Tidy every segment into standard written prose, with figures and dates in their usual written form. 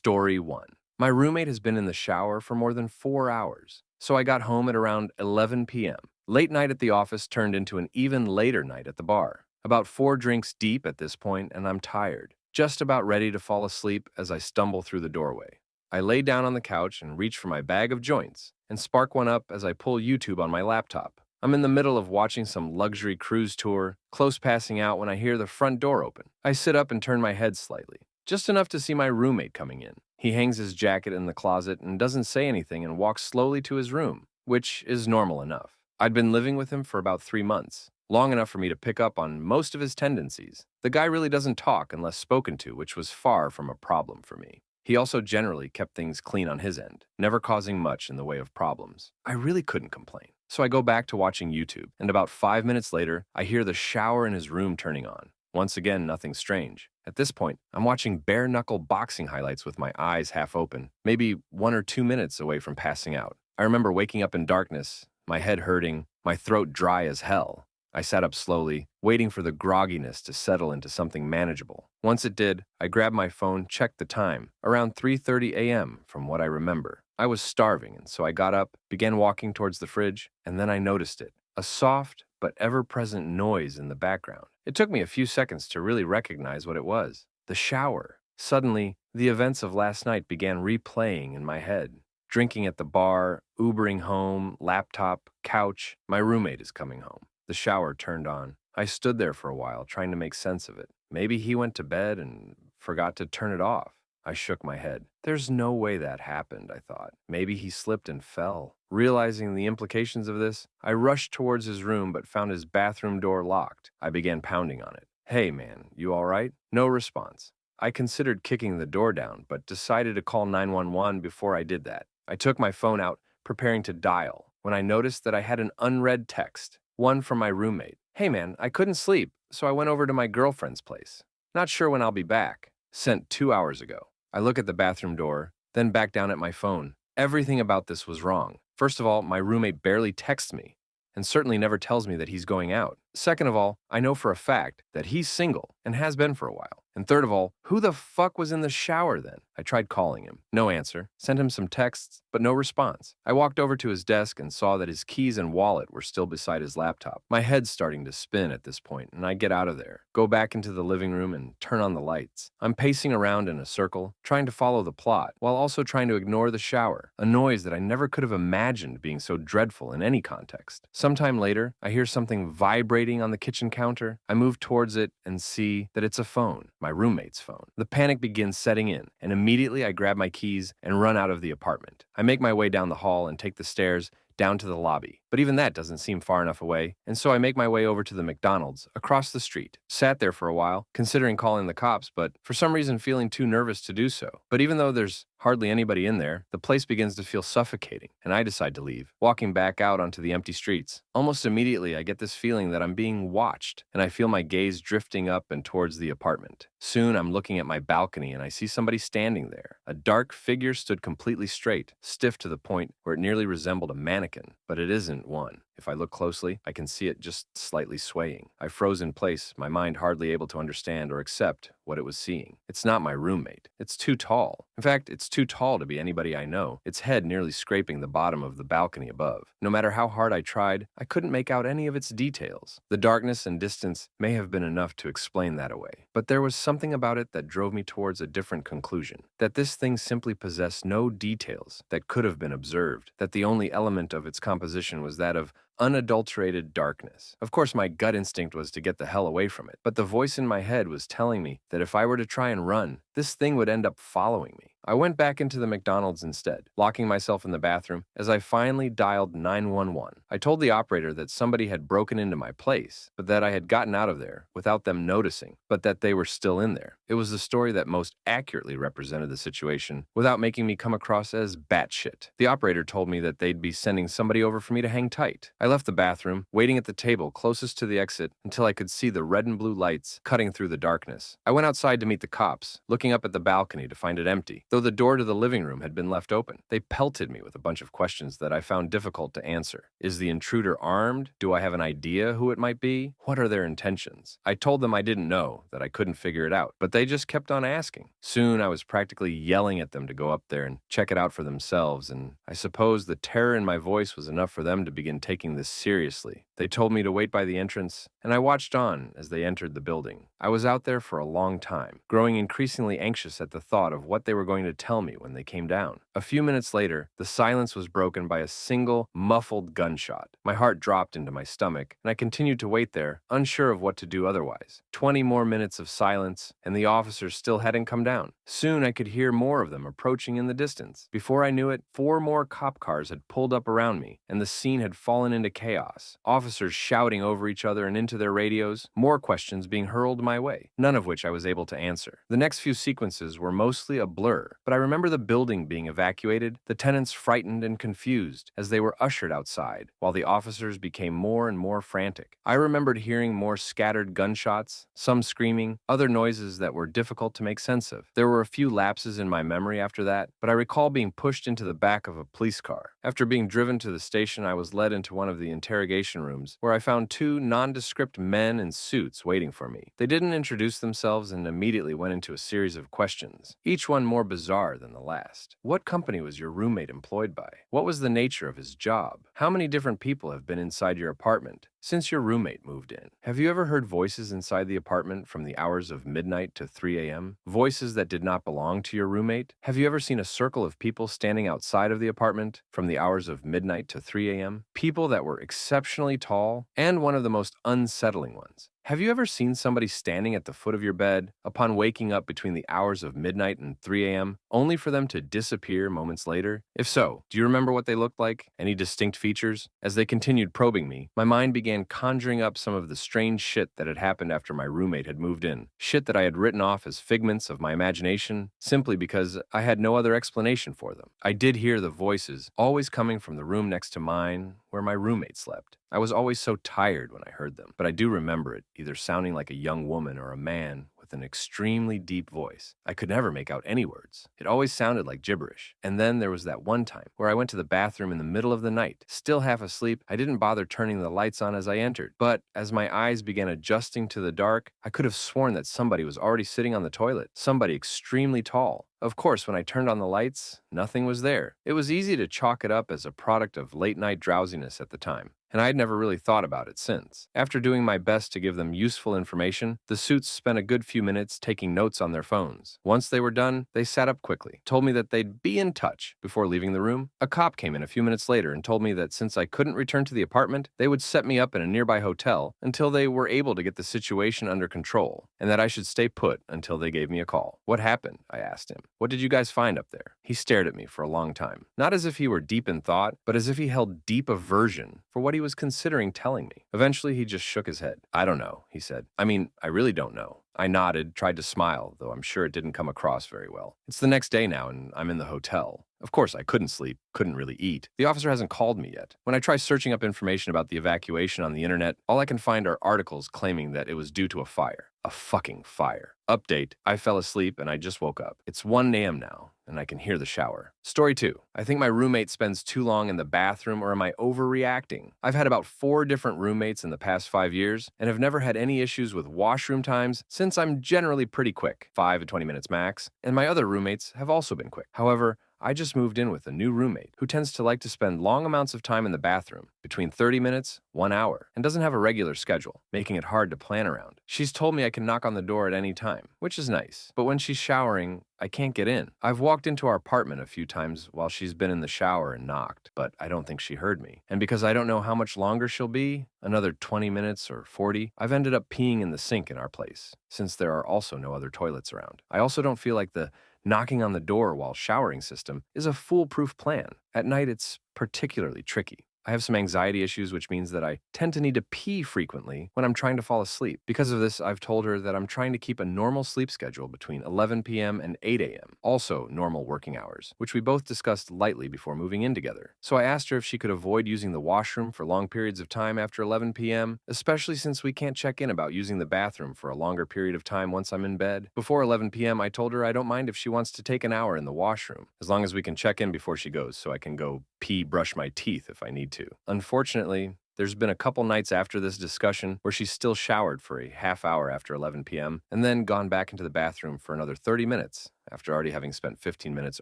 Story 1. My roommate has been in the shower for more than 4 hours, so I got home at around 11 p.m. Late night at the office turned into an even later night at the bar. About 4 drinks deep at this point, and I'm tired, just about ready to fall asleep as I stumble through the doorway. I lay down on the couch and reach for my bag of joints and spark one up as I pull YouTube on my laptop. I'm in the middle of watching some luxury cruise tour, close passing out when I hear the front door open. I sit up and turn my head slightly, just enough to see my roommate coming in. He hangs his jacket in the closet and doesn't say anything and walks slowly to his room, which is normal enough. I'd been living with him for about 3 months, long enough for me to pick up on most of his tendencies. The guy really doesn't talk unless spoken to, which was far from a problem for me. He also generally kept things clean on his end, never causing much in the way of problems. I really couldn't complain. So I go back to watching YouTube, and about 5 minutes later, I hear the shower in his room turning on. Once again, nothing strange. At this point, I'm watching bare-knuckle boxing highlights with my eyes half open, maybe 1 or 2 minutes away from passing out. I remember waking up in darkness, my head hurting, my throat dry as hell. I sat up slowly, waiting for the grogginess to settle into something manageable. Once it did, I grabbed my phone, checked the time, around 3:30 a.m. from what I remember. I was starving, and so I got up, began walking towards the fridge, and then I noticed it. A soft but ever-present noise in the background. It took me a few seconds to really recognize what it was. The shower. Suddenly, the events of last night began replaying in my head. Drinking at the bar, Ubering home, laptop, couch. My roommate is coming home. The shower turned on. I stood there for a while, trying to make sense of it. Maybe he went to bed and forgot to turn it off. I shook my head. There's no way that happened, I thought. Maybe he slipped and fell. Realizing the implications of this, I rushed towards his room but found his bathroom door locked. I began pounding on it. Hey man, you all right? No response. I considered kicking the door down, but decided to call 911 before I did that. I took my phone out, preparing to dial, when I noticed that I had an unread text. One from my roommate. Hey man, I couldn't sleep, so I went over to my girlfriend's place. Not sure when I'll be back. Sent 2 hours ago. I look at the bathroom door, then back down at my phone. Everything about this was wrong. First of all, my roommate barely texts me, and certainly never tells me that he's going out. Second of all, I know for a fact that he's single and has been for a while. And third of all, who the fuck was in the shower then? I tried calling him. No answer. Sent him some texts, but no response. I walked over to his desk and saw that his keys and wallet were still beside his laptop. My head's starting to spin at this point, and I get out of there, go back into the living room and turn on the lights. I'm pacing around in a circle, trying to follow the plot, while also trying to ignore the shower, a noise that I never could have imagined being so dreadful in any context. Sometime later, I hear something vibrating on the kitchen counter. I move towards it and see that it's a phone, my roommate's phone. The panic begins setting in, and immediately I grab my keys and run out of the apartment. I make my way down the hall and take the stairs down to the lobby. But even that doesn't seem far enough away, and so I make my way over to the McDonald's across the street. Sat there for a while, considering calling the cops, but for some reason feeling too nervous to do so. But even though there's hardly anybody in there, the place begins to feel suffocating, and I decide to leave, walking back out onto the empty streets. Almost immediately, I get this feeling that I'm being watched, and I feel my gaze drifting up and towards the apartment. Soon, I'm looking at my balcony, and I see somebody standing there. A dark figure stood completely straight, stiff to the point where it nearly resembled a mannequin, but it isn't one. If I look closely, I can see it just slightly swaying. I froze in place, my mind hardly able to understand or accept what it was seeing. It's not my roommate. It's too tall. In fact, it's too tall to be anybody I know, its head nearly scraping the bottom of the balcony above. No matter how hard I tried, I couldn't make out any of its details. The darkness and distance may have been enough to explain that away. But there was something about it that drove me towards a different conclusion. That this thing simply possessed no details that could have been observed. That the only element of its composition was that of unadulterated darkness. Of course, my gut instinct was to get the hell away from it, but the voice in my head was telling me that if I were to try and run, this thing would end up following me. I went back into the McDonald's instead, locking myself in the bathroom as I finally dialed 911. I told the operator that somebody had broken into my place, but that I had gotten out of there without them noticing, but that they were still in there. It was the story that most accurately represented the situation without making me come across as batshit. The operator told me that they'd be sending somebody over for me to hang tight. I left the bathroom, waiting at the table closest to the exit until I could see the red and blue lights cutting through the darkness. I went outside to meet the cops, looking up at the balcony to find it empty. though the door to the living room had been left open. They pelted me with a bunch of questions that I found difficult to answer. Is the intruder armed? Do I have an idea who it might be? What are their intentions? I told them I didn't know, that I couldn't figure it out, but they just kept on asking. Soon I was practically yelling at them to go up there and check it out for themselves, and I suppose the terror in my voice was enough for them to begin taking this seriously. They told me to wait by the entrance, and I watched on as they entered the building. I was out there for a long time, growing increasingly anxious at the thought of what they were going to tell me when they came down. A few minutes later, the silence was broken by a single, muffled gunshot. My heart dropped into my stomach, and I continued to wait there, unsure of what to do otherwise. 20 more minutes of silence, and the officers still hadn't come down. Soon I could hear more of them approaching in the distance. Before I knew it, 4 more cop cars had pulled up around me, and the scene had fallen into chaos. Officers shouting over each other and into their radios, more questions being hurled my way, none of which I was able to answer. The next few sequences were mostly a blur, but I remember the building being evacuated, the tenants frightened and confused as they were ushered outside, while the officers became more and more frantic. I remembered hearing more scattered gunshots, some screaming, other noises that were difficult to make sense of. There were a few lapses in my memory after that, but I recall being pushed into the back of a police car. After being driven to the station, I was led into one of the interrogation rooms, where I found 2 nondescript men in suits waiting for me. They didn't introduce themselves and immediately went into a series of questions, each one more bizarre than the last. What company was your roommate employed by? What was the nature of his job? How many different people have been inside your apartment since your roommate moved in? Have you ever heard voices inside the apartment from the hours of midnight to 3 a.m.? Voices that did not belong to your roommate? Have you ever seen a circle of people standing outside of the apartment from the hours of midnight to 3 a.m.? People that were exceptionally tall, and one of the most unsettling ones. Have you ever seen somebody standing at the foot of your bed upon waking up between the hours of midnight and 3 a.m., only for them to disappear moments later? If so, do you remember what they looked like? Any distinct features? As they continued probing me, my mind began conjuring up some of the strange shit that had happened after my roommate had moved in. Shit that I had written off as figments of my imagination simply because I had no other explanation for them. I did hear the voices, always coming from the room next to mine, where my roommate slept. I was always so tired when I heard them, but I do remember it, either sounding like a young woman or a man with an extremely deep voice. I could never make out any words. It always sounded like gibberish. And then there was that one time where I went to the bathroom in the middle of the night. Still half asleep, I didn't bother turning the lights on as I entered. But as my eyes began adjusting to the dark, I could have sworn that somebody was already sitting on the toilet. Somebody extremely tall. Of course, when I turned on the lights, nothing was there. It was easy to chalk it up as a product of late-night drowsiness at the time, and I had never really thought about it since. After doing my best to give them useful information, the suits spent a good few minutes taking notes on their phones. Once they were done, they sat up quickly, told me that they'd be in touch. Before leaving the room, a cop came in a few minutes later and told me that since I couldn't return to the apartment, they would set me up in a nearby hotel until they were able to get the situation under control, and that I should stay put until they gave me a call. What happened? I asked him. What did you guys find up there? He stared at me for a long time, not as if he were deep in thought, but as if he held deep aversion for what he was considering telling me. Eventually, he just shook his head. I don't know, he said. I mean, I really don't know. I nodded, tried to smile, though I'm sure it didn't come across very well. It's the next day now, and I'm in the hotel. Of course, I couldn't sleep, couldn't really eat. The officer hasn't called me yet. When I try searching up information about the evacuation on the internet, all I can find are articles claiming that it was due to a fire. A fucking fire. Update, I fell asleep and I just woke up. It's 1 a.m. now, and I can hear the shower. Story 2. I think my roommate spends too long in the bathroom, or am I overreacting? I've had about 4 different roommates in the past 5 years, and have never had any issues with washroom times since I'm generally pretty quick, 5 to 20 minutes max, and my other roommates have also been quick. However, I just moved in with a new roommate who tends to like to spend long amounts of time in the bathroom, between 30 minutes, 1 hour, and doesn't have a regular schedule, making it hard to plan around. She's told me I can knock on the door at any time, which is nice, but when she's showering, I can't get in. I've walked into our apartment a few times while she's been in the shower and knocked, but I don't think she heard me. And because I don't know how much longer she'll be, another 20 minutes or 40, I've ended up peeing in the sink in our place, since there are also no other toilets around. I also don't feel like the knocking on the door while showering system is a foolproof plan. At night, it's particularly tricky. I have some anxiety issues, which means that I tend to need to pee frequently when I'm trying to fall asleep. Because of this, I've told her that I'm trying to keep a normal sleep schedule between 11 p.m. and 8 a.m., also normal working hours, which we both discussed lightly before moving in together. So I asked her if she could avoid using the washroom for long periods of time after 11 p.m., especially since we can't check in about using the bathroom for a longer period of time once I'm in bed. Before 11 p.m., I told her I don't mind if she wants to take an hour in the washroom, as long as we can check in before she goes so I can go pee, brush my teeth if I need to. Unfortunately, there's been a couple nights after this discussion where she's still showered for a half hour after 11 p.m. and then gone back into the bathroom for another 30 minutes after already having spent 15 minutes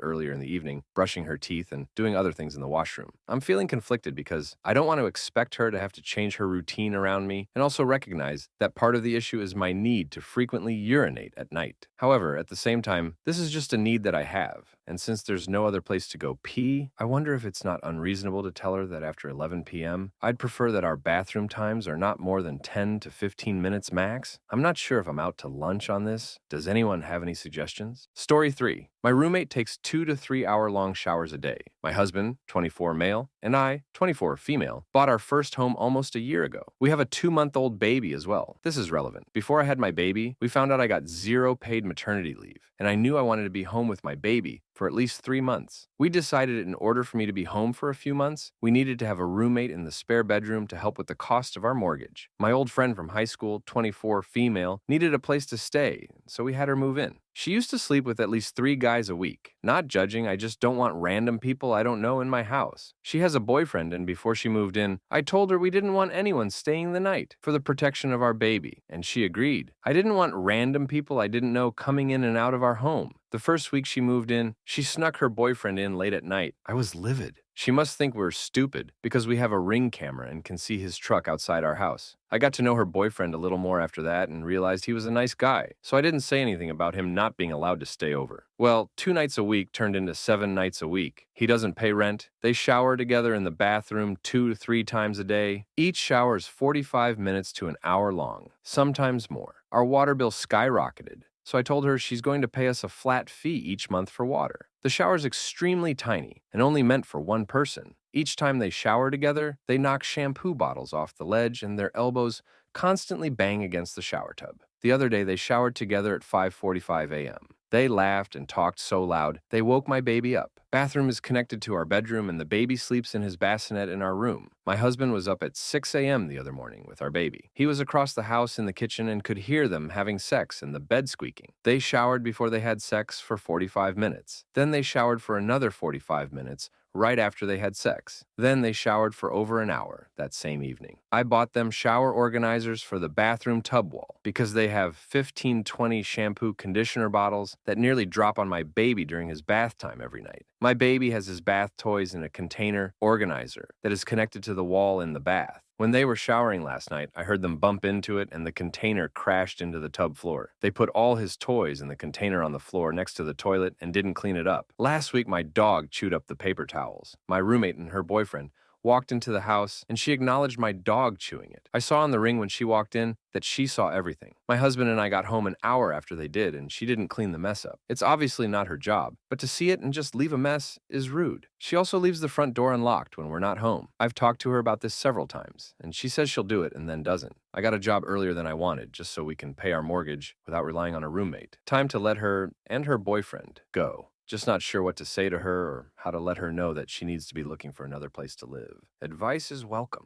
earlier in the evening brushing her teeth and doing other things in the washroom. I'm feeling conflicted because I don't want to expect her to have to change her routine around me and also recognize that part of the issue is my need to frequently urinate at night. However, at the same time, this is just a need that I have, and since there's no other place to go pee, I wonder if it's not unreasonable to tell her that after 11 p.m., I'd prefer that our bathroom times are not more than 10 to 15 minutes max. I'm not sure if I'm out to lunch on this. Does anyone have any suggestions? Story 3. My roommate takes 2 to 3 hour long showers a day. My husband, 24 male, and I, 24 female, bought our first home almost a year ago. We have a 2-month-old baby as well. This is relevant. Before I had my baby, we found out I got 0 paid maternity leave, and I knew I wanted to be home with my baby for at least 3 months. We decided in order for me to be home for a few months, we needed to have a roommate in the spare bedroom to help with the cost of our mortgage. My old friend from high school, 24 female, needed a place to stay, so we had her move in. She used to sleep with at least 3 guys a week. Not judging, I just don't want random people I don't know in my house. She has a boyfriend, and before she moved in, I told her we didn't want anyone staying the night for the protection of our baby, and she agreed. I didn't want random people I didn't know coming in and out of our home. The first week she moved in, she snuck her boyfriend in late at night. I was livid. She must think we're stupid because we have a Ring camera and can see his truck outside our house. I got to know her boyfriend a little more after that and realized he was a nice guy, so I didn't say anything about him not being allowed to stay over. Well, 2 nights a week turned into 7 nights a week. He doesn't pay rent. They shower together in the bathroom 2 to 3 times a day. Each shower is 45 minutes to an hour long, sometimes more. Our water bill skyrocketed, so I told her she's going to pay us a flat fee each month for water. The shower's extremely tiny and only meant for one person. Each time they shower together, they knock shampoo bottles off the ledge and their elbows constantly bang against the shower tub. The other day, they showered together at 5:45 a.m. They laughed and talked so loud, they woke my baby up. Bathroom is connected to our bedroom and the baby sleeps in his bassinet in our room. My husband was up at 6 a.m. the other morning with our baby. He was across the house in the kitchen and could hear them having sex and the bed squeaking. They showered before they had sex for 45 minutes. Then they showered for another 45 minutes right after they had sex. Then they showered for over an hour that same evening. I bought them shower organizers for the bathroom tub wall because they have 15-20 shampoo conditioner bottles that nearly drop on my baby during his bath time every night. My baby has his bath toys in a container organizer that is connected to the wall in the bath. When they were showering last night, I heard them bump into it and the container crashed into the tub floor. They put all his toys in the container on the floor next to the toilet and didn't clean it up. Last week, my dog chewed up the paper towels. My roommate and her boyfriend walked into the house and she acknowledged my dog chewing it. I saw on the ring when she walked in that she saw everything. My husband and I got home an hour after they did and she didn't clean the mess up. It's obviously not her job, but to see it and just leave a mess is rude. She also leaves the front door unlocked when we're not home. I've talked to her about this several times and she says she'll do it and then doesn't. I got a job earlier than I wanted just so we can pay our mortgage without relying on a roommate. Time to let her and her boyfriend go. Just not sure what to say to her or how to let her know that she needs to be looking for another place to live. Advice is welcome.